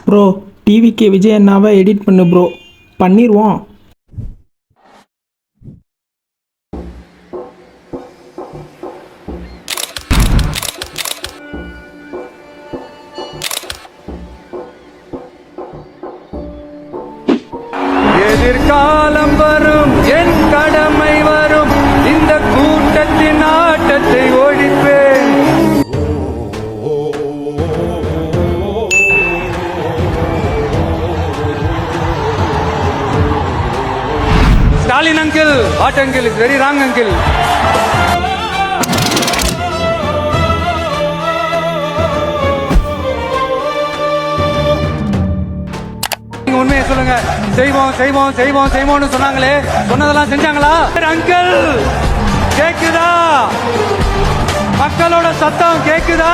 Bro டிவிக்கு விஜய் அண்ணாவை edit பண்ணு ப்ரோ. பண்ணிடுவோம். எதிர்காலம் வரும், என் கடமை வரும், இந்த கூட்டத்தின் ஆட்டத்தை ஒழிப்பேன். Stalin uncle, what uncle, is very wrong uncle. உண்மையை சொல்லுங்க. செய்வோம் செய்வோம் செய்வோம் செய்வோம்னு சொன்னாங்களே, சொன்னதெல்லாம் செஞ்சாங்களா? அங்கிள் கேக்குதா? மக்களோட சத்தம் கேக்குதா?